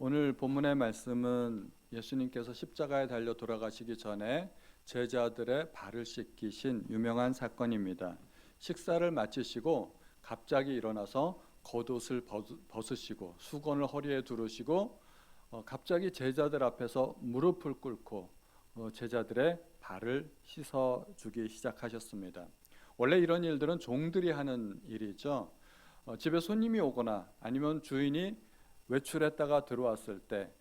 오늘 본문의 말씀은 예수님께서 십자가에 달려 돌아가시기 전에 제자들의 발을 씻기신 유명한 사건입니다. 식사를 마치시고 갑자기 일어나서 겉옷을 벗으시고 수건을 허리에 두르시고 갑자기 제자들 앞에서 무릎을 꿇고 제자들의 발을 씻어주기 시작하셨습니다. 원래 이런 일들은 종들이 하는 일이죠. 집에 손님이 오거나 아니면 주인이 외출했다가 들어왔을 때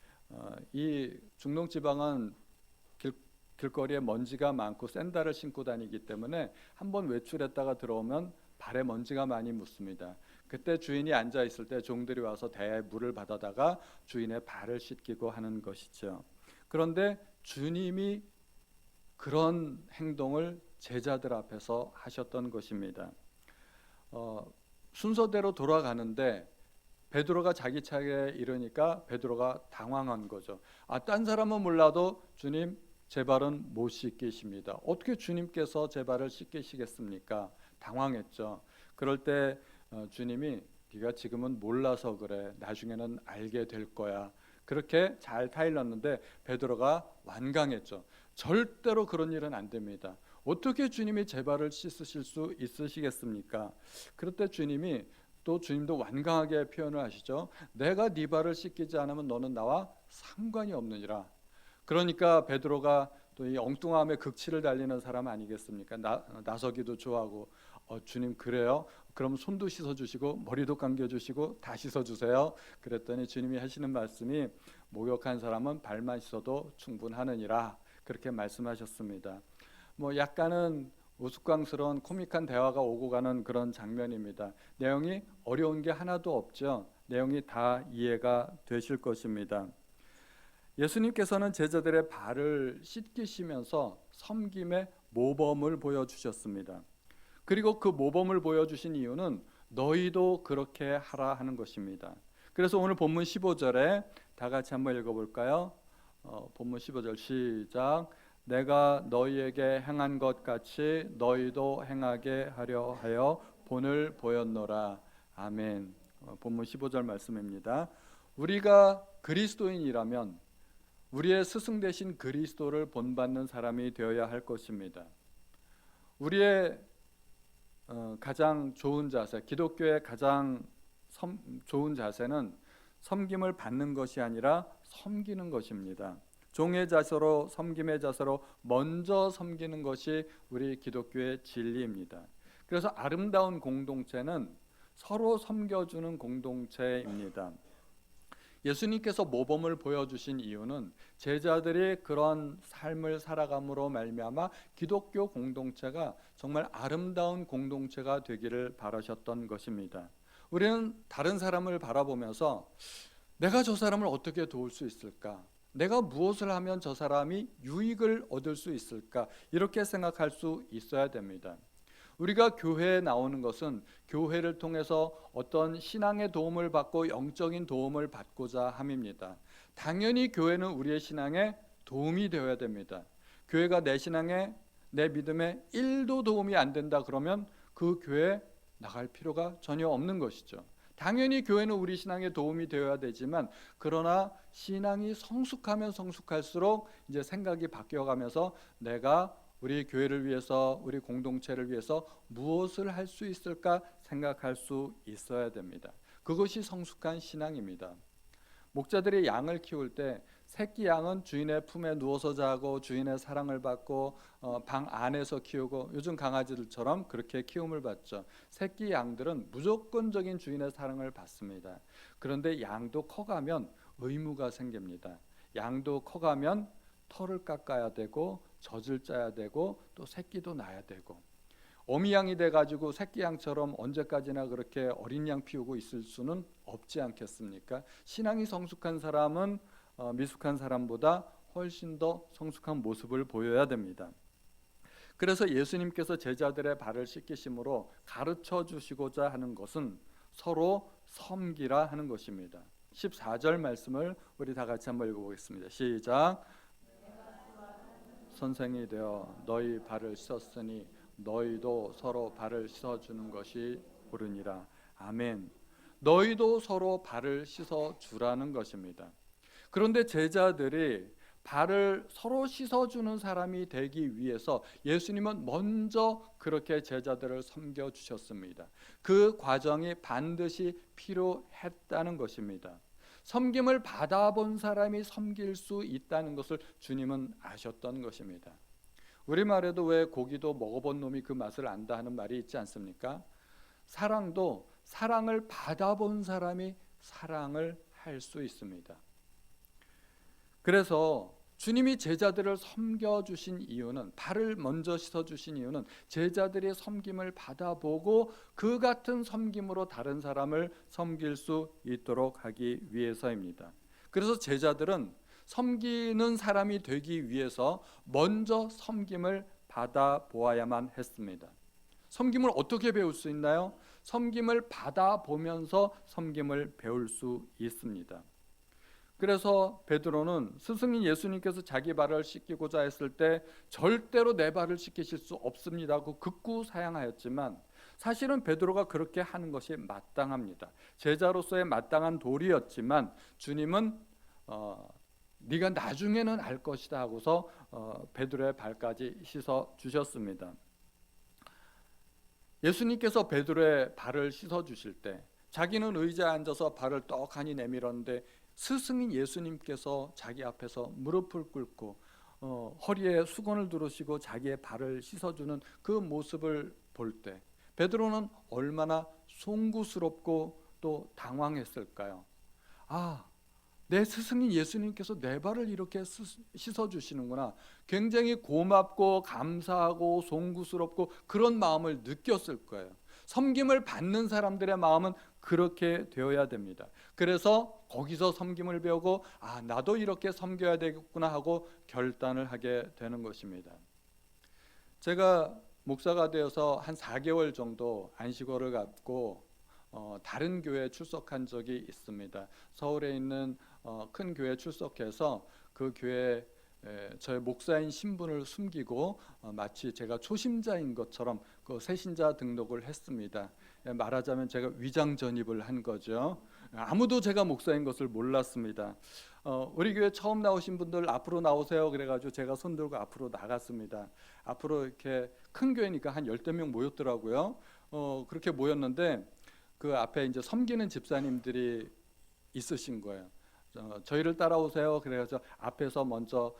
이 중동 지방은 길거리에 먼지가 많고 샌들을 신고 다니기 때문에 한번 외출했다가 들어오면 발에 먼지가 많이 묻습니다. 그때 주인이 앉아 있을 때 종들이 와서 대야에 물을 받아다가 주인의 발을 씻기고 하는 것이죠. 그런데 주님이 그런 행동을 제자들 앞에서 하셨던 것입니다. 순서대로 돌아가는데 베드로가 자기 차례에 이르니까 베드로가 당황한 거죠. 딴 사람은 몰라도 주님 제 발은 못 씻기십니다. 어떻게 주님께서 제 발을 씻기시겠습니까? 당황했죠. 그럴 때 주님이 네가 지금은 몰라서 그래. 나중에는 알게 될 거야. 그렇게 잘 타일렀는데 베드로가 완강했죠. 절대로 그런 일은 안 됩니다. 어떻게 주님이 제 발을 씻으실 수 있으시겠습니까? 그럴 때 주님도 완강하게 표현을 하시죠. 내가 네 발을 씻기지 않으면 너는 나와 상관이 없느니라. 그러니까 베드로가 또 이 엉뚱함에 극치를 달리는 사람 아니겠습니까? 나서기도 좋아하고 주님 그래요? 그럼 손도 씻어주시고 머리도 감겨주시고 다 씻어주세요. 그랬더니 주님이 하시는 말씀이 목욕한 사람은 발만 씻어도 충분하느니라. 그렇게 말씀하셨습니다. 약간은 우스꽝스러운 코믹한 대화가 오고 가는 그런 장면입니다. 내용이 어려운 게 하나도 없죠. 내용이 다 이해가 되실 것입니다. 예수님께서는 제자들의 발을 씻기시면서 섬김의 모범을 보여주셨습니다. 그리고 그 모범을 보여주신 이유는 너희도 그렇게 하라 하는 것입니다. 그래서 오늘 본문 15절에 다 같이 한번 읽어볼까요? 본문 15절 시작. 내가 너희에게 행한 것 같이 너희도 행하게 하려 하여 본을 보였노라. 아멘. 본문 15절 말씀입니다. 우리가 그리스도인이라면 우리의 스승 되신 그리스도를 본받는 사람이 되어야 할 것입니다. 우리의 가장 좋은 자세, 기독교의 가장 좋은 자세는 섬김을 받는 것이 아니라 섬기는 것입니다. 종의 자세로 섬김의 자세로 먼저 섬기는 것이 우리 기독교의 진리입니다. 그래서 아름다운 공동체는 서로 섬겨주는 공동체입니다. 예수님께서 모범을 보여주신 이유는 제자들이 그런 삶을 살아감으로 말미암아 기독교 공동체가 정말 아름다운 공동체가 되기를 바라셨던 것입니다. 우리는 다른 사람을 바라보면서 내가 저 사람을 어떻게 도울 수 있을까? 내가 무엇을 하면 저 사람이 유익을 얻을 수 있을까? 이렇게 생각할 수 있어야 됩니다. 우리가 교회에 나오는 것은 교회를 통해서 어떤 신앙의 도움을 받고 영적인 도움을 받고자 함입니다. 당연히 교회는 우리의 신앙에 도움이 되어야 됩니다. 교회가 내 신앙에, 내 믿음에 1도 도움이 안 된다 그러면 그 교회에 나갈 필요가 전혀 없는 것이죠. 당연히 교회는 우리 신앙에 도움이 되어야 되지만 그러나 신앙이 성숙하면 성숙할수록 이제 생각이 바뀌어가면서 내가 우리 교회를 위해서 우리 공동체를 위해서 무엇을 할 수 있을까 생각할 수 있어야 됩니다. 그것이 성숙한 신앙입니다. 목자들이 양을 키울 때 새끼 양은 주인의 품에 누워서 자고 주인의 사랑을 받고 방 안에서 키우고 요즘 강아지들처럼 그렇게 키움을 받죠. 새끼 양들은 무조건적인 주인의 사랑을 받습니다. 그런데 양도 커가면 의무가 생깁니다. 양도 커가면 털을 깎아야 되고 젖을 짜야 되고 또 새끼도 낳아야 되고 어미 양이 돼가지고 새끼 양처럼 언제까지나 그렇게 어린 양 피우고 있을 수는 없지 않겠습니까? 신앙이 성숙한 사람은 미숙한 사람보다 훨씬 더 성숙한 모습을 보여야 됩니다. 그래서 예수님께서 제자들의 발을 씻기심으로 가르쳐 주시고자 하는 것은 서로 섬기라 하는 것입니다. 14절 말씀을 우리 다 같이 한번 읽어보겠습니다. 시작. 선생이 되어 너희 발을 씻었으니 너희도 서로 발을 씻어주는 것이 옳으니라. 아멘. 너희도 서로 발을 씻어주라는 것입니다. 그런데 제자들이 발을 서로 씻어주는 사람이 되기 위해서 예수님은 먼저 그렇게 제자들을 섬겨주셨습니다. 그 과정이 반드시 필요했다는 것입니다. 섬김을 받아본 사람이 섬길 수 있다는 것을 주님은 아셨던 것입니다. 우리말에도 왜 고기도 먹어본 놈이 그 맛을 안다 하는 말이 있지 않습니까? 사랑도 사랑을 받아본 사람이 사랑을 할 수 있습니다. 그래서 주님이 제자들을 섬겨주신 이유는, 발을 먼저 씻어주신 이유는 제자들이 섬김을 받아보고 그 같은 섬김으로 다른 사람을 섬길 수 있도록 하기 위해서입니다. 그래서 제자들은 섬기는 사람이 되기 위해서 먼저 섬김을 받아보아야만 했습니다. 섬김을 어떻게 배울 수 있나요? 섬김을 받아보면서 섬김을 배울 수 있습니다. 그래서 베드로는 스승인 예수님께서 자기 발을 씻기고자 했을 때 절대로 내 발을 씻기실 수 없습니다고 극구 사양하였지만, 사실은 베드로가 그렇게 하는 것이 마땅합니다. 제자로서의 마땅한 도리였지만 주님은 네가 나중에는 알 것이다 하고서 베드로의 발까지 씻어 주셨습니다. 예수님께서 베드로의 발을 씻어 주실 때 자기는 의자에 앉아서 발을 떡하니 내밀었는데 스승인 예수님께서 자기 앞에서 무릎을 꿇고 허리에 수건을 두르시고 자기의 발을 씻어주는 그 모습을 볼 때 베드로는 얼마나 송구스럽고 또 당황했을까요? 내 스승인 예수님께서 내 발을 이렇게 씻어주시는구나. 굉장히 고맙고 감사하고 송구스럽고 그런 마음을 느꼈을 거예요. 섬김을 받는 사람들의 마음은 그렇게 되어야 됩니다. 그래서 거기서 섬김을 배우고 나도 이렇게 섬겨야 되겠구나 하고 결단을 하게 되는 것입니다. 제가 목사가 되어서 한 4개월 정도 안식월을 갖고 다른 교회에 출석한 적이 있습니다. 서울에 있는 큰 교회에 출석해서 그 교회에 저의 목사인 신분을 숨기고 마치 제가 초심자인 것처럼 그 새신자 등록을 했습니다. 말하자면 제가 위장 전입을 한 거죠. 아무도 제가 목사인 것을 몰랐습니다. 우리 교회 처음 나오신 분들 앞으로 나오세요 그래가지고 제가 손 들고 앞으로 나갔습니다. 앞으로 이렇게 큰 교회니까 한 10명 모였더라고요. 그렇게 모였는데 그 앞에 이제 섬기는 집사님들이 있으신 거예요. 저희를 따라오세요 그래서 앞에서 먼저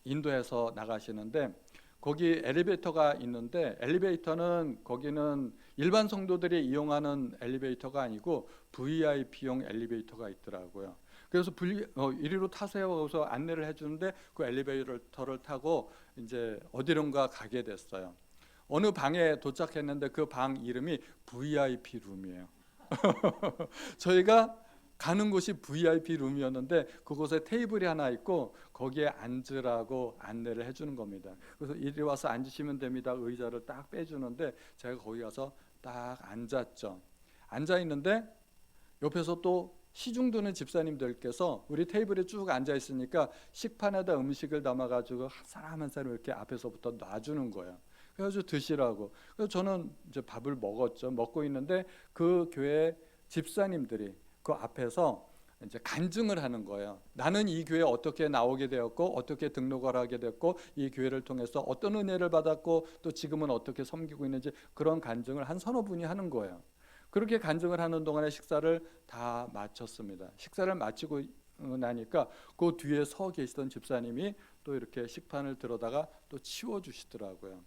인도해서 나가시는데, 거기 엘리베이터가 있는데 엘리베이터는 거기는 일반 성도들이 이용하는 엘리베이터가 아니고 VIP용 엘리베이터가 있더라고요. 그래서 이리로 타세요 그래서 안내를 해주는데 그 엘리베이터를 타고 이제 어디론가 가게 됐어요. 어느 방에 도착했는데 그 방 이름이 VIP 룸이에요. 저희가 가는 곳이 VIP 룸이었는데 그곳에 테이블이 하나 있고 거기에 앉으라고 안내를 해주는 겁니다. 그래서 이리 와서 앉으시면 됩니다. 의자를 딱 빼주는데 제가 거기 가서 딱 앉았죠. 앉아 있는데 옆에서 또 시중 드는 집사님들께서 우리 테이블에 쭉 앉아 있으니까 식판에다 음식을 담아가지고 한 사람 한 사람 이렇게 앞에서부터 놔주는 거예요. 그래가지고 드시라고. 그래서 저는 이제 밥을 먹었죠. 먹고 있는데 그 교회 집사님들이 그 앞에서 이제 간증을 하는 거예요. 나는 이 교회에 어떻게 나오게 되었고 어떻게 등록을 하게 됐고 이 교회를 통해서 어떤 은혜를 받았고 또 지금은 어떻게 섬기고 있는지 그런 간증을 한 서너 분이 하는 거예요. 그렇게 간증을 하는 동안에 식사를 다 마쳤습니다. 식사를 마치고 나니까 그 뒤에 서 계시던 집사님이 또 이렇게 식판을 들어다가 또 치워주시더라고요.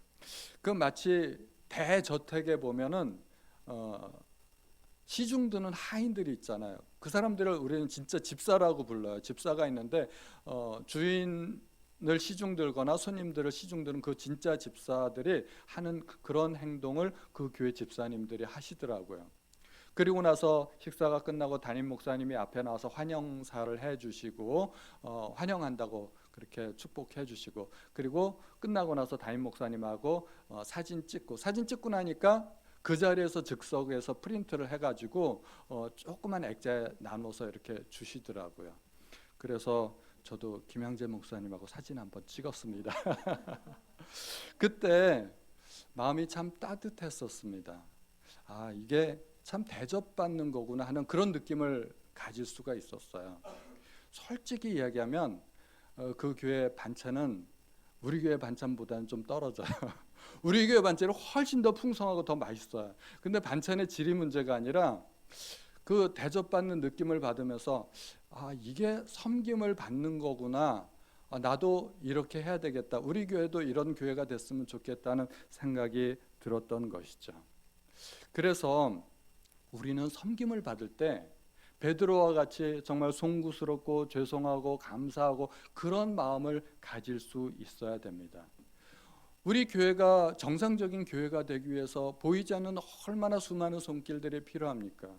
그 마치 대저택에 보면은 시중 드는 하인들이 있잖아요. 그 사람들을 우리는 진짜 집사라고 불러요. 집사가 있는데 주인을 시중 들거나 손님들을 시중 드는 그 진짜 집사들이 하는 그런 행동을 그 교회 집사님들이 하시더라고요. 그리고 나서 식사가 끝나고 담임 목사님이 앞에 나와서 환영사를 해주시고 환영한다고 그렇게 축복해 주시고, 그리고 끝나고 나서 담임 목사님하고 사진 찍고 나니까 그 자리에서 즉석에서 프린트를 해가지고 조그만 액자에 나눠서 이렇게 주시더라고요. 그래서 저도 김양재 목사님하고 사진 한번 찍었습니다. 그때 마음이 참 따뜻했었습니다. 이게 참 대접받는 거구나 하는 그런 느낌을 가질 수가 있었어요. 솔직히 이야기하면 그 교회 반찬은 우리 교회 반찬보다는 좀 떨어져요. 우리 교회 반찬은 훨씬 더 풍성하고 더 맛있어요. 근데 반찬의 질이 문제가 아니라 그 대접받는 느낌을 받으면서 이게 섬김을 받는 거구나. 나도 이렇게 해야 되겠다. 우리 교회도 이런 교회가 됐으면 좋겠다는 생각이 들었던 것이죠. 그래서 우리는 섬김을 받을 때 베드로와 같이 정말 송구스럽고 죄송하고 감사하고 그런 마음을 가질 수 있어야 됩니다. 우리 교회가 정상적인 교회가 되기 위해서 보이지 않는 얼마나 수많은 손길들이 필요합니까?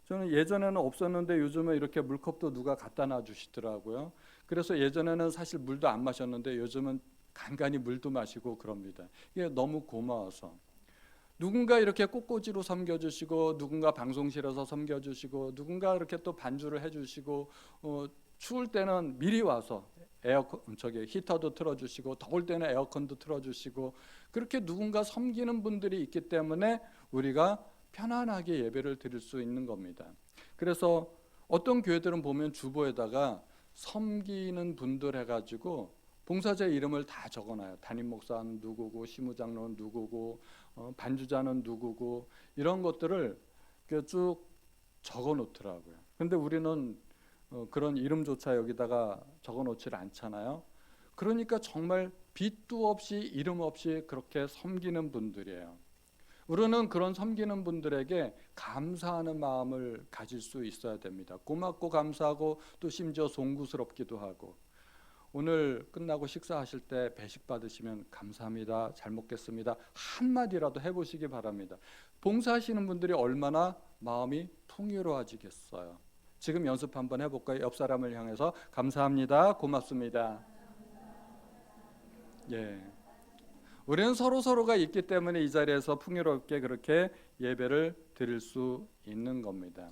저는 예전에는 없었는데 요즘은 이렇게 물컵도 누가 갖다 놔 주시더라고요. 그래서 예전에는 사실 물도 안 마셨는데 요즘은 간간히 물도 마시고 그럽니다. 이게 너무 고마워서. 누군가 이렇게 꽃꽂이로 섬겨주시고, 누군가 방송실에서 섬겨주시고, 누군가 이렇게 또 반주를 해주시고, 추울 때는 미리 와서 히터도 틀어주시고, 더울 때는 에어컨도 틀어주시고, 그렇게 누군가 섬기는 분들이 있기 때문에 우리가 편안하게 예배를 드릴 수 있는 겁니다. 그래서 어떤 교회들은 보면 주보에다가 섬기는 분들 해가지고 봉사자 이름을 다 적어놔요. 담임 목사는 누구고, 시무장로는 누구고, 반주자는 누구고, 이런 것들을 쭉 적어놓더라고요. 근데 우리는 그런 이름조차 여기다가 적어놓지를 않잖아요. 그러니까 정말 빛도 없이 이름 없이 그렇게 섬기는 분들이에요. 우리는 그런 섬기는 분들에게 감사하는 마음을 가질 수 있어야 됩니다. 고맙고 감사하고 또 심지어 송구스럽기도 하고. 오늘 끝나고 식사하실 때 배식 받으시면 감사합니다, 잘 먹겠습니다 한마디라도 해보시기 바랍니다. 봉사하시는 분들이 얼마나 마음이 풍요로워지겠어요. 지금 연습 한번 해볼까요? 옆 사람을 향해서 감사합니다, 고맙습니다. 예, 우리는 서로가 있기 때문에 이 자리에서 풍요롭게 그렇게 예배를 드릴 수 있는 겁니다.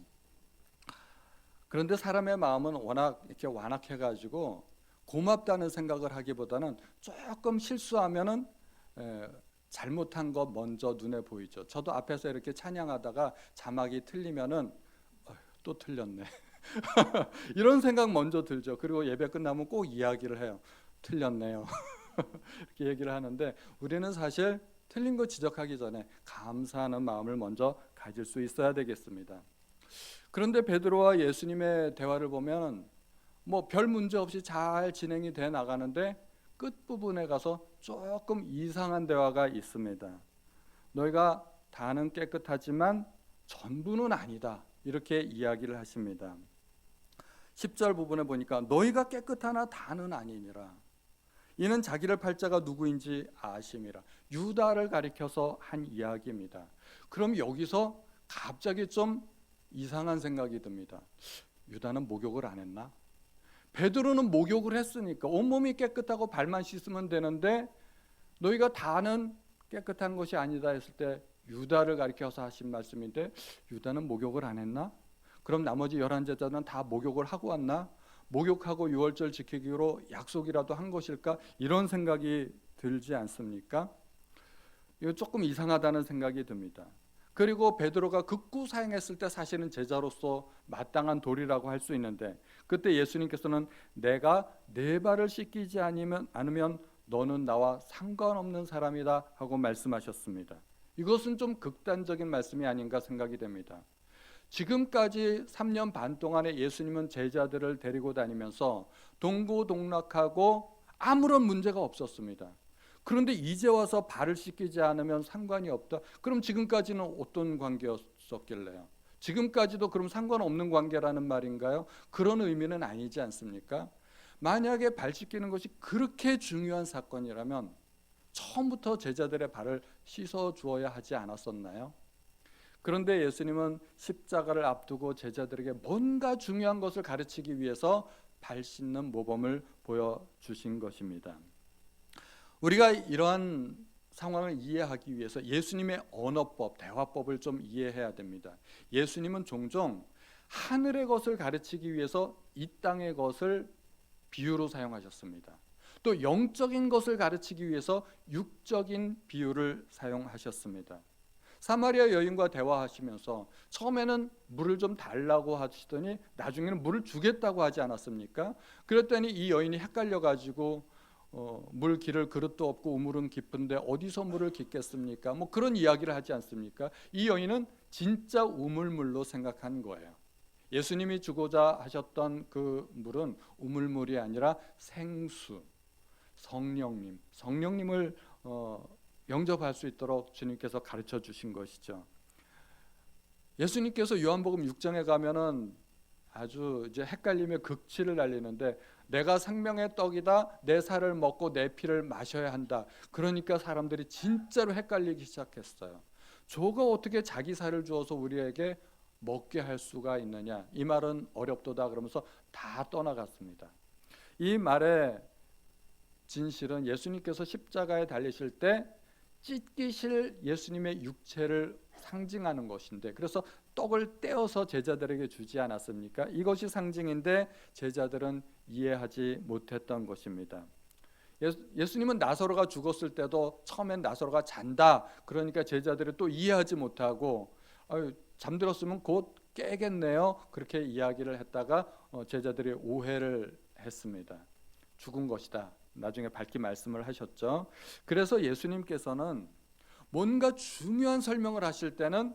그런데 사람의 마음은 워낙 이렇게 완악해가지고 고맙다는 생각을 하기보다는 조금 실수하면은 잘못한 것 먼저 눈에 보이죠. 저도 앞에서 이렇게 찬양하다가 자막이 틀리면은 또 틀렸네. 이런 생각 먼저 들죠. 그리고 예배 끝나면 꼭 이야기를 해요. 틀렸네요. 이렇게 얘기를 하는데 우리는 사실 틀린 거 지적하기 전에 감사하는 마음을 먼저 가질 수 있어야 되겠습니다. 그런데 베드로와 예수님의 대화를 보면 별 문제 없이 잘 진행이 돼 나가는데 끝부분에 가서 조금 이상한 대화가 있습니다. 너희가 다는 깨끗하지만 전부는 아니다. 이렇게 이야기를 하십니다. 10절 부분에 보니까 너희가 깨끗하나 다는 아니니라. 이는 자기를 팔 자가 누구인지 아심이라. 유다를 가리켜서 한 이야기입니다. 그럼 여기서 갑자기 좀 이상한 생각이 듭니다. 유다는 목욕을 안 했나? 베드로는 목욕을 했으니까 온몸이 깨끗하고 발만 씻으면 되는데 너희가 다는 깨끗한 것이 아니다 했을 때 유다를 가리켜서 하신 말씀인데 유다는 목욕을 안 했나? 그럼 나머지 11제자는 다 목욕을 하고 왔나? 목욕하고 유월절 지키기로 약속이라도 한 것일까? 이런 생각이 들지 않습니까? 이거 조금 이상하다는 생각이 듭니다. 그리고 베드로가 극구 사행했을 때 사실은 제자로서 마땅한 도리라고 할 수 있는데 그때 예수님께서는 내가 네 발을 씻기지 않으면 너는 나와 상관없는 사람이다 하고 말씀하셨습니다. 이것은 좀 극단적인 말씀이 아닌가 생각이 됩니다. 지금까지 3년 반 동안에 예수님은 제자들을 데리고 다니면서 동고동락하고 아무런 문제가 없었습니다. 그런데 이제 와서 발을 씻기지 않으면 상관이 없다. 그럼 지금까지는 어떤 관계였었길래요? 지금까지도 그럼 상관없는 관계라는 말인가요? 그런 의미는 아니지 않습니까? 만약에 발 씻기는 것이 그렇게 중요한 사건이라면 처음부터 제자들의 발을 씻어 주어야 하지 않았었나요? 그런데 예수님은 십자가를 앞두고 제자들에게 뭔가 중요한 것을 가르치기 위해서 발 씻는 모범을 보여주신 것입니다. 우리가 이러한 상황을 이해하기 위해서 예수님의 언어법, 대화법을 좀 이해해야 됩니다. 예수님은 종종 하늘의 것을 가르치기 위해서 이 땅의 것을 비유로 사용하셨습니다. 또 영적인 것을 가르치기 위해서 육적인 비유를 사용하셨습니다. 사마리아 여인과 대화하시면서 처음에는 물을 좀 달라고 하시더니 나중에는 물을 주겠다고 하지 않았습니까? 그랬더니 이 여인이 헷갈려 가지고 물 기를 그릇도 없고 우물은 깊은데 어디서 물을 깃겠습니까? 뭐 그런 이야기를 하지 않습니까? 이 여인은 진짜 우물물로 생각한 거예요. 예수님이 주고자 하셨던 그 물은 우물물이 아니라 생수, 성령님을 영접할 수 있도록 주님께서 가르쳐 주신 것이죠. 예수님께서 요한복음 6장에 가면은 아주 이제 헷갈림의 극치를 날리는데 내가 생명의 떡이다. 내 살을 먹고 내 피를 마셔야 한다. 그러니까 사람들이 진짜로 헷갈리기 시작했어요. 저가 어떻게 자기 살을 주어서 우리에게 먹게 할 수가 있느냐. 이 말은 어렵도다 그러면서 다 떠나갔습니다. 이 말의 진실은 예수님께서 십자가에 달리실 때 찢기실 예수님의 육체를 상징하는 것인데, 그래서 떡을 떼어서 제자들에게 주지 않았습니까? 이것이 상징인데 제자들은 이해하지 못했던 것입니다. 예수님은 나사로가 죽었을 때도 처음엔 나사로가 잔다 그러니까 제자들이 또 이해하지 못하고 잠들었으면 곧 깨겠네요 그렇게 이야기를 했다가 제자들이 오해를 했습니다. 죽은 것이다 나중에 밝히 말씀을 하셨죠. 그래서 예수님께서는 뭔가 중요한 설명을 하실 때는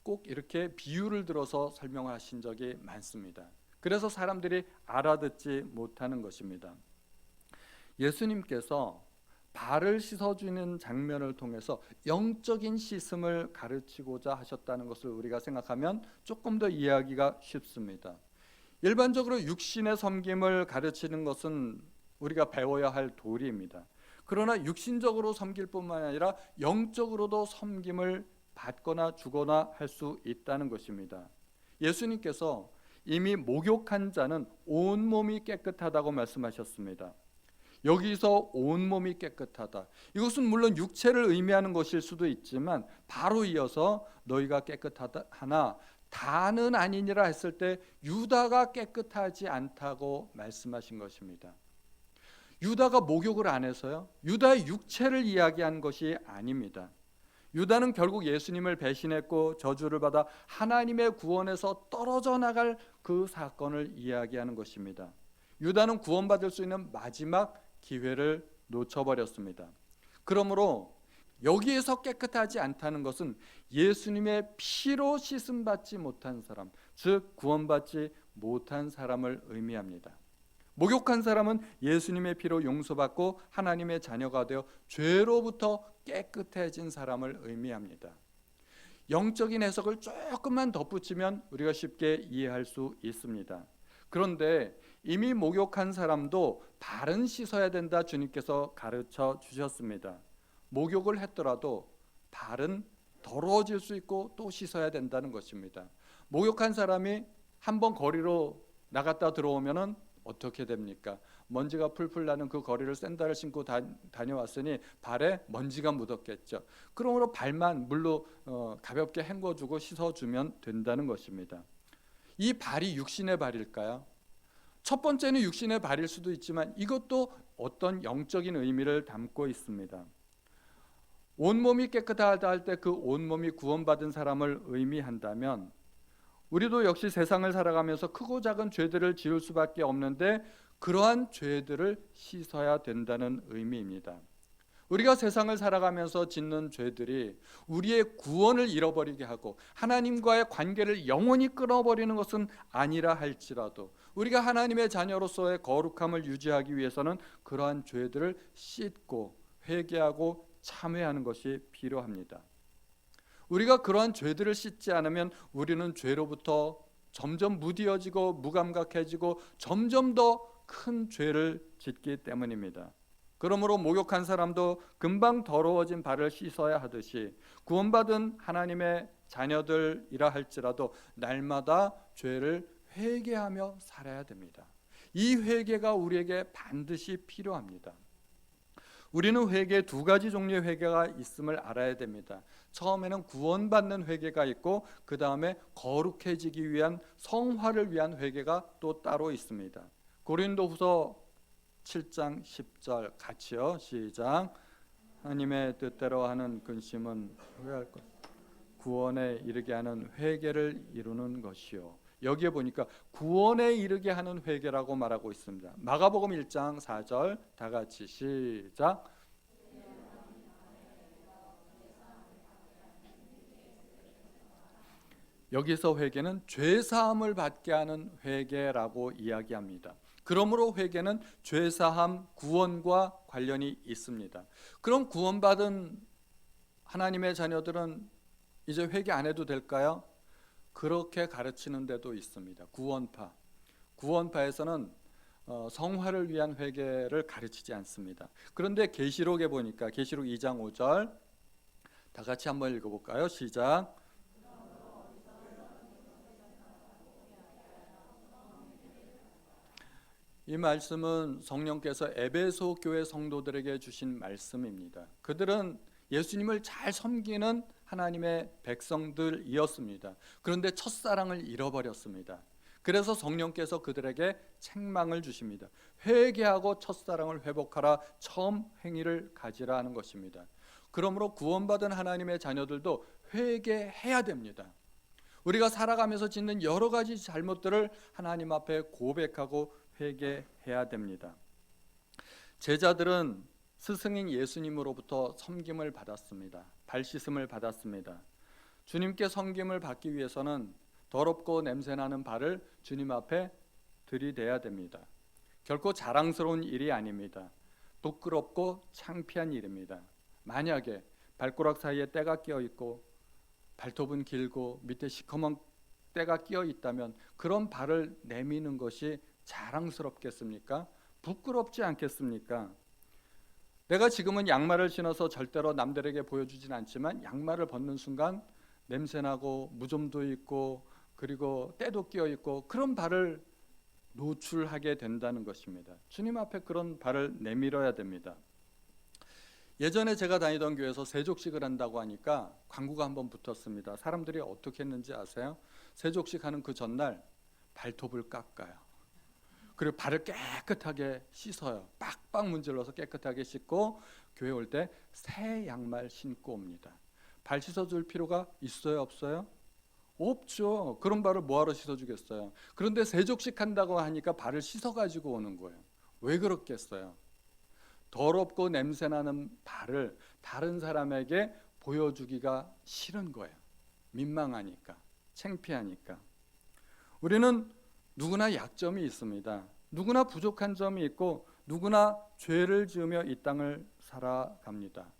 꼭 이렇게 비유를 들어서 설명을 하신 적이 많습니다. 그래서 사람들이 알아듣지 못하는 것입니다. 예수님께서 발을 씻어주는 장면을 통해서 영적인 씻음을 가르치고자 하셨다는 것을 우리가 생각하면 조금 더 이해하기가 쉽습니다. 일반적으로 육신의 섬김을 가르치는 것은 우리가 배워야 할 도리입니다. 그러나 육신적으로 섬길 뿐만 아니라 영적으로도 섬김을 받거나 주거나 할 수 있다는 것입니다. 예수님께서 이미 목욕한 자는 온몸이 깨끗하다고 말씀하셨습니다. 여기서 온몸이 깨끗하다. 이것은 물론 육체를 의미하는 것일 수도 있지만 바로 이어서 너희가 깨끗하다 하나 다는 아니니라 했을 때 유다가 깨끗하지 않다고 말씀하신 것입니다. 유다가 목욕을 안 해서요? 유다의 육체를 이야기한 것이 아닙니다. 유다는 결국 예수님을 배신했고 저주를 받아 하나님의 구원에서 떨어져 나갈 그 사건을 이야기하는 것입니다. 유다는 구원받을 수 있는 마지막 기회를 놓쳐버렸습니다. 그러므로 여기에서 깨끗하지 않다는 것은 예수님의 피로 씻음받지 못한 사람, 즉 구원받지 못한 사람을 의미합니다. 목욕한 사람은 예수님의 피로 용서받고 하나님의 자녀가 되어 죄로부터 깨끗해진 사람을 의미합니다. 영적인 해석을 조금만 덧붙이면 우리가 쉽게 이해할 수 있습니다. 그런데 이미 목욕한 사람도 발은 씻어야 된다 주님께서 가르쳐 주셨습니다. 목욕을 했더라도 발은 더러워질 수 있고 또 씻어야 된다는 것입니다. 목욕한 사람이 한번 거리로 나갔다 들어오면은 어떻게 됩니까? 먼지가 풀풀 나는 그 거리를 샌들을 신고 다녀왔으니 발에 먼지가 묻었겠죠. 그러므로 발만 물로 가볍게 헹궈주고 씻어주면 된다는 것입니다. 이 발이 육신의 발일까요? 첫 번째는 육신의 발일 수도 있지만 이것도 어떤 영적인 의미를 담고 있습니다. 온몸이 깨끗하다 할 때 그 온몸이 구원받은 사람을 의미한다면 우리도 역시 세상을 살아가면서 크고 작은 죄들을 지을 수밖에 없는데 그러한 죄들을 씻어야 된다는 의미입니다. 우리가 세상을 살아가면서 짓는 죄들이 우리의 구원을 잃어버리게 하고 하나님과의 관계를 영원히 끊어버리는 것은 아니라 할지라도 우리가 하나님의 자녀로서의 거룩함을 유지하기 위해서는 그러한 죄들을 씻고 회개하고 참회하는 것이 필요합니다. 우리가 그러한 죄들을 씻지 않으면 우리는 죄로부터 점점 무디어지고 무감각해지고 점점 더 큰 죄를 짓기 때문입니다. 그러므로 목욕한 사람도 금방 더러워진 발을 씻어야 하듯이 구원받은 하나님의 자녀들이라 할지라도 날마다 죄를 회개하며 살아야 됩니다. 이 회개가 우리에게 반드시 필요합니다. 우리는 회개 두 가지 종류의 회개가 있음을 알아야 됩니다. 처음에는 구원받는 회개가 있고 그 다음에 거룩해지기 위한 성화를 위한 회개가 또 따로 있습니다. 고린도후서 7장 10절 같이요. 시작. 하나님의 뜻대로 하는 근심은 후회할 것. 구원에 이르게 하는 회개를 이루는 것이요. 여기에 보니까 구원에 이르게 하는 회개라고 말하고 있습니다. 마가복음 1장 4절 다 같이 시작. 여기서 회개는 죄사함을 받게 하는 회개라고 이야기합니다. 그러므로 회개는 죄사함, 구원과 관련이 있습니다. 그럼 구원받은 하나님의 자녀들은 이제 회개 안 해도 될까요? 그렇게 가르치는 데도 있습니다. 구원파에서는 성화를 위한 회개를 가르치지 않습니다. 그런데 계시록에 보니까 계시록 2장 5절 다 같이 한번 읽어볼까요? 시작. 이 말씀은 성령께서 에베소 교회 성도들에게 주신 말씀입니다. 그들은 예수님을 잘 섬기는 하나님의 백성들이었습니다. 그런데 첫사랑을 잃어버렸습니다. 그래서 성령께서 그들에게 책망을 주십니다. 회개하고 첫사랑을 회복하라, 처음 행위를 가지라 하는 것입니다. 그러므로 구원받은 하나님의 자녀들도 회개해야 됩니다. 우리가 살아가면서 짓는 여러 가지 잘못들을 하나님 앞에 고백하고 회개해야 됩니다. 제자들은 스승인 예수님으로부터 섬김을 받았습니다. 발 씻음을 받았습니다. 주님께 섬김을 받기 위해서는 더럽고 냄새나는 발을 주님 앞에 들이대야 됩니다. 결코 자랑스러운 일이 아닙니다. 부끄럽고 창피한 일입니다. 만약에 발가락 사이에 때가 끼어 있고 발톱은 길고 밑에 시커먼 때가 끼어 있다면 그런 발을 내미는 것이 자랑스럽겠습니까? 부끄럽지 않겠습니까? 내가 지금은 양말을 신어서 절대로 남들에게 보여주진 않지만 양말을 벗는 순간 냄새나고 무좀도 있고 그리고 때도 끼어 있고 그런 발을 노출하게 된다는 것입니다. 주님 앞에 그런 발을 내밀어야 됩니다. 예전에 제가 다니던 교회에서 세족식을 한다고 하니까 광고가 한번 붙었습니다. 사람들이 어떻게 했는지 아세요? 세족식 하는 그 전날 발톱을 깎아요. 그리고 발을 깨끗하게 씻어요. 빡빡 문질러서 깨끗하게 씻고 교회 올 때 새 양말 신고 옵니다. 발 씻어줄 필요가 있어요, 없어요? 없죠. 그런 발을 뭐하러 씻어주겠어요? 그런데 세족식 한다고 하니까 발을 씻어가지고 오는 거예요. 왜 그렇겠어요? 더럽고 냄새나는 발을 다른 사람에게 보여주기가 싫은 거예요. 민망하니까, 창피하니까. 우리는 누구나 약점이 있습니다. 누구나 부족한 점이 있고 누구나 죄를 지으며 이 땅을 살아갑니다.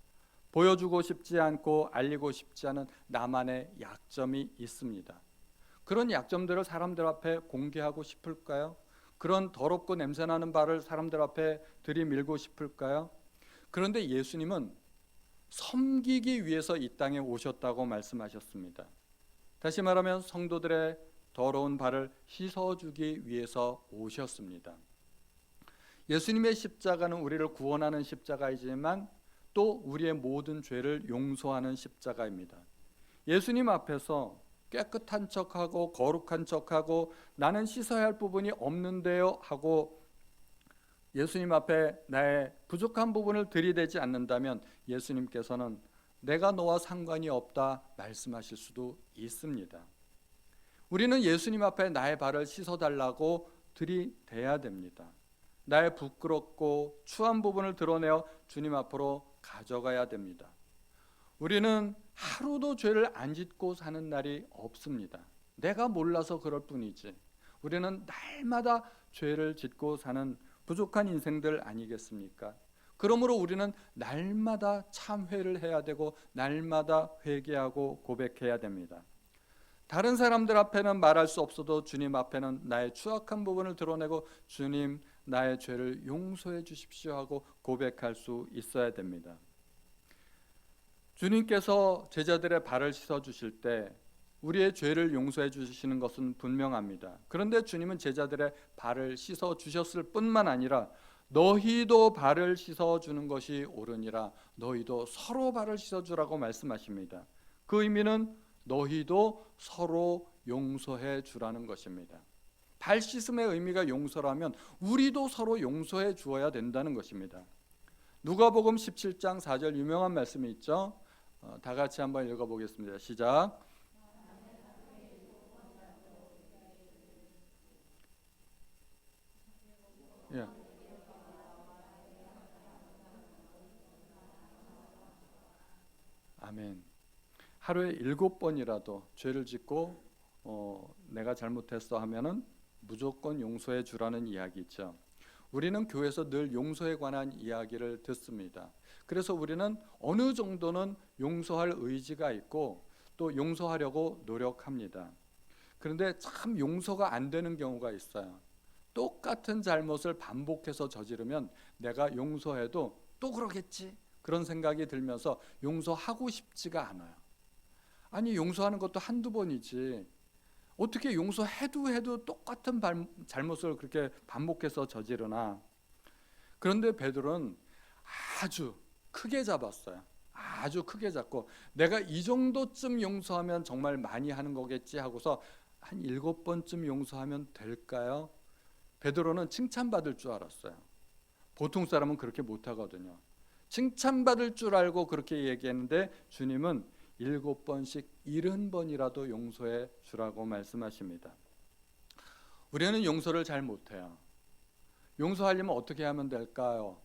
보여주고 싶지 않고 알리고 싶지 않은 나만의 약점이 있습니다. 그런 약점들을 사람들 앞에 공개하고 싶을까요? 그런 더럽고 냄새나는 발을 사람들 앞에 들이밀고 싶을까요? 그런데 예수님은 섬기기 위해서 이 땅에 오셨다고 말씀하셨습니다. 다시 말하면 성도들의 더러운 발을 씻어주기 위해서 오셨습니다. 예수님의 십자가는 우리를 구원하는 십자가이지만 또 우리의 모든 죄를 용서하는 십자가입니다. 예수님 앞에서 깨끗한 척하고 거룩한 척하고 나는 씻어야 할 부분이 없는데요 하고 예수님 앞에 나의 부족한 부분을 들이대지 않는다면 예수님께서는 내가 너와 상관이 없다 말씀하실 수도 있습니다. 우리는 예수님 앞에 나의 발을 씻어달라고 들이대야 됩니다. 나의 부끄럽고 추한 부분을 드러내어 주님 앞으로 가져가야 됩니다. 우리는 하루도 죄를 안 짓고 사는 날이 없습니다. 내가 몰라서 그럴 뿐이지. 우리는 날마다 죄를 짓고 사는 부족한 인생들 아니겠습니까? 그러므로 우리는 날마다 참회를 해야 되고 날마다 회개하고 고백해야 됩니다. 다른 사람들 앞에는 말할 수 없어도 주님 앞에는 나의 추악한 부분을 드러내고 주님 나의 죄를 용서해 주십시오 하고 고백할 수 있어야 됩니다. 주님께서 제자들의 발을 씻어 주실 때 우리의 죄를 용서해 주시는 것은 분명합니다. 그런데 주님은 제자들의 발을 씻어 주셨을 뿐만 아니라 너희도 발을 씻어 주는 것이 옳으니라 너희도 서로 발을 씻어 주라고 말씀하십니다. 그 의미는 너희도 서로 용서해 주라는 것입니다. 발 씻음의 의미가 용서라면 우리도 서로 용서해 주어야 된다는 것입니다. 누가복음 17장 4절 유명한 말씀이 있죠. 다 같이 한번 읽어보겠습니다. 시작. 예. 아멘. 하루에 7번이라도 죄를 짓고 내가 잘못했어 하면은 무조건 용서해 주라는 이야기죠. 우리는 교회에서 늘 용서에 관한 이야기를 듣습니다. 그래서 우리는 어느 정도는 용서할 의지가 있고 또 용서하려고 노력합니다. 그런데 참 용서가 안 되는 경우가 있어요. 똑같은 잘못을 반복해서 저지르면 내가 용서해도 또 그러겠지, 그런 생각이 들면서 용서하고 싶지가 않아요. 아니, 용서하는 것도 한두 번이지 어떻게 용서해도 똑같은 잘못을 그렇게 반복해서 저지르나. 그런데 베드로는 아주 크게 잡았어요. 아주 크게 잡고 내가 이 정도쯤 용서하면 정말 많이 하는 거겠지 하고서 한 7번쯤 용서하면 될까요? 베드로는 칭찬받을 줄 알았어요. 보통 사람은 그렇게 못하거든요. 칭찬받을 줄 알고 그렇게 얘기했는데 주님은 7번씩 70번이라도 용서해 주라고 말씀하십니다. 우리는 용서를 잘 못해요. 용서하려면 어떻게 하면 될까요?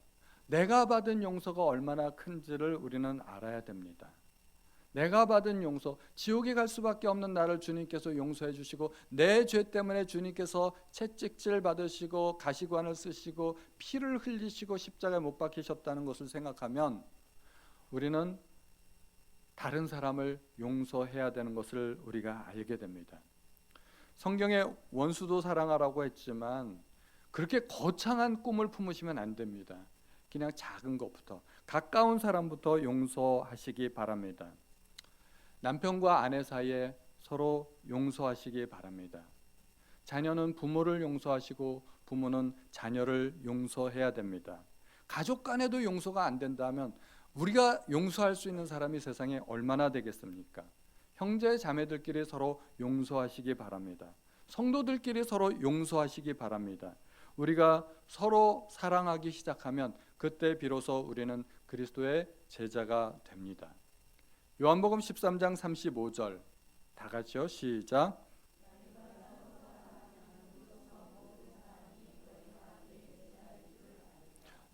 내가 받은 용서가 얼마나 큰지를 우리는 알아야 됩니다. 내가 받은 용서, 지옥에 갈 수밖에 없는 나를 주님께서 용서해 주시고 내 죄 때문에 주님께서 채찍질 받으시고 가시관을 쓰시고 피를 흘리시고 십자가에 못 박히셨다는 것을 생각하면 우리는 다른 사람을 용서해야 되는 것을 우리가 알게 됩니다. 성경에 원수도 사랑하라고 했지만 그렇게 거창한 꿈을 품으시면 안 됩니다. 그냥 작은 것부터, 가까운 사람부터 용서하시기 바랍니다. 남편과 아내 사이에 서로 용서하시기 바랍니다. 자녀는 부모를 용서하시고 부모는 자녀를 용서해야 됩니다. 가족 간에도 용서가 안 된다면 우리가 용서할 수 있는 사람이 세상에 얼마나 되겠습니까? 형제 자매들끼리 서로 용서하시기 바랍니다. 성도들끼리 서로 용서하시기 바랍니다. 우리가 서로 사랑하기 시작하면 그때 비로소 우리는 그리스도의 제자가 됩니다. 요한복음 13장 35절 다 같이요. 시작.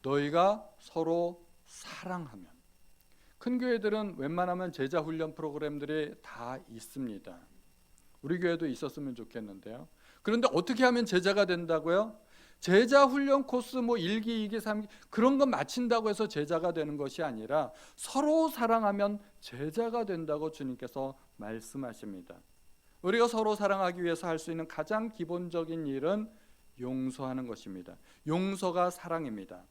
너희가 서로 사랑하면. 큰 교회들은 웬만하면 제자 훈련 프로그램들이 다 있습니다. 우리 교회도 있었으면 좋겠는데요. 그런데 어떻게 하면 제자가 된다고요? 제자 훈련 코스 1기, 2기, 3기 그런 건 마친다고 해서 제자가 되는 것이 아니라 서로 사랑하면 제자가 된다고 주님께서 말씀하십니다. 우리가 서로 사랑하기 위해서 할 수 있는 가장 기본적인 일은 용서하는 것입니다. 용서가 사랑입니다.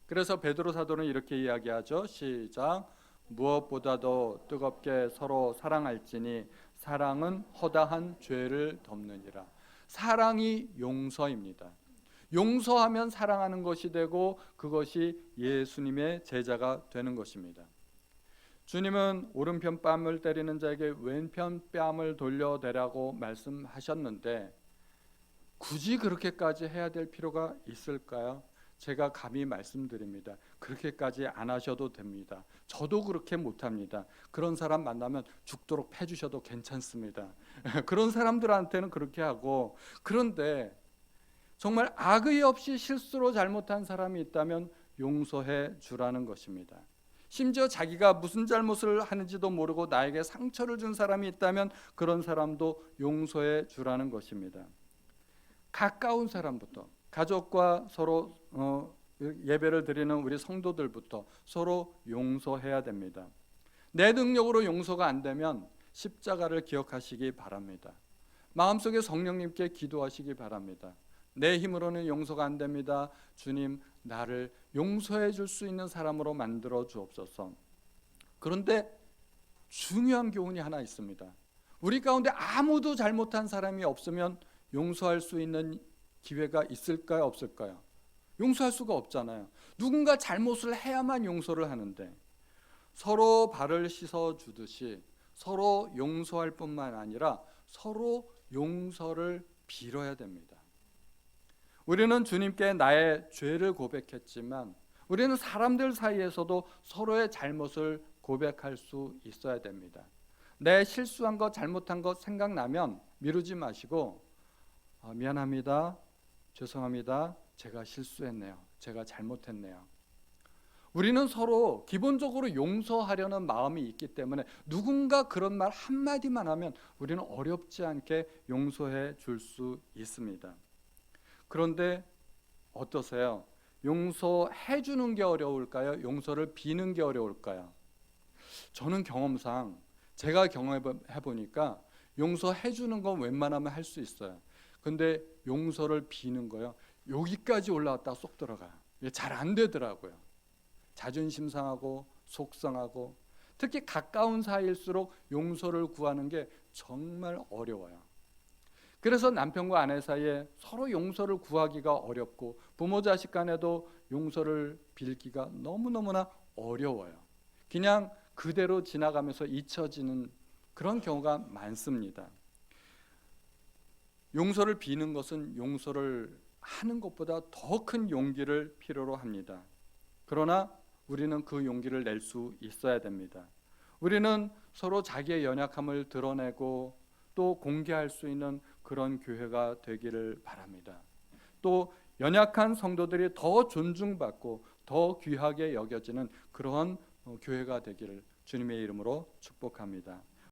그래서 베드로 사도는 이렇게 이야기하죠. 시작. 무엇보다도 뜨겁게 서로 사랑할지니 사랑은 허다한 죄를 덮느니라. 사랑이 용서입니다. 용서하면 사랑하는 것이 되고 그것이 예수님의 제자가 되는 것입니다. 주님은 오른편 뺨을 때리는 자에게 왼편 뺨을 돌려대라고 말씀하셨는데 굳이 그렇게까지 해야 될 필요가 있을까요? 제가 감히 말씀드립니다. 그렇게까지 안 하셔도 됩니다. 저도 그렇게 못합니다. 그런 사람 만나면 죽도록 패주셔도 괜찮습니다. 그런 사람들한테는 그렇게 하고, 그런데 정말 악의 없이 실수로 잘못한 사람이 있다면 용서해 주라는 것입니다. 심지어 자기가 무슨 잘못을 하는지도 모르고 나에게 상처를 준 사람이 있다면 그런 사람도 용서해 주라는 것입니다. 가까운 사람부터, 가족과 서로 예배를 드리는 우리 성도들부터 서로 용서해야 됩니다. 내 능력으로 용서가 안 되면 십자가를 기억하시기 바랍니다. 마음속에 성령님께 기도하시기 바랍니다. 내 힘으로는 용서가 안 됩니다. 주님, 나를 용서해 줄 수 있는 사람으로 만들어 주옵소서. 그런데 중요한 교훈이 하나 있습니다. 우리 가운데 아무도 잘못한 사람이 없으면 용서할 수 있는 기회가 있을까요, 없을까요? 용서할 수가 없잖아요. 누군가 잘못을 해야만 용서를 하는데 서로 발을 씻어 주듯이 서로 용서할 뿐만 아니라 서로 용서를 빌어야 됩니다. 우리는 주님께 나의 죄를 고백했지만 우리는 사람들 사이에서도 서로의 잘못을 고백할 수 있어야 됩니다. 내 실수한 것, 잘못한 것 생각나면 미루지 마시고 미안합니다. 죄송합니다. 제가 실수했네요. 제가 잘못했네요. 우리는 서로 기본적으로 용서하려는 마음이 있기 때문에 누군가 그런 말 한마디만 하면 우리는 어렵지 않게 용서해 줄 수 있습니다. 그런데 어떠세요? 용서해 주는 게 어려울까요? 용서를 비는 게 어려울까요? 저는 경험상 제가 경험해 보니까 용서해 주는 건 웬만하면 할 수 있어요. 근데 용서를 비는 거요. 여기까지 올라왔다 쏙 들어가요. 잘 안 되더라고요. 자존심 상하고 속상하고 특히 가까운 사이일수록 용서를 구하는 게 정말 어려워요. 그래서 남편과 아내 사이에 서로 용서를 구하기가 어렵고 부모 자식 간에도 용서를 빌기가 너무너무나 어려워요. 그냥 그대로 지나가면서 잊혀지는 그런 경우가 많습니다. 용서를 비는 것은 용서를 하는 것보다 더 큰 용기를 필요로 합니다. 그러나 우리는 그 용기를 낼 수 있어야 됩니다. 우리는 서로 자기의 연약함을 드러내고 또 공개할 수 있는 그런 교회가 되기를 바랍니다. 또 연약한 성도들이 더 존중받고 더 귀하게 여겨지는 그러한 교회가 되기를 주님의 이름으로 축복합니다.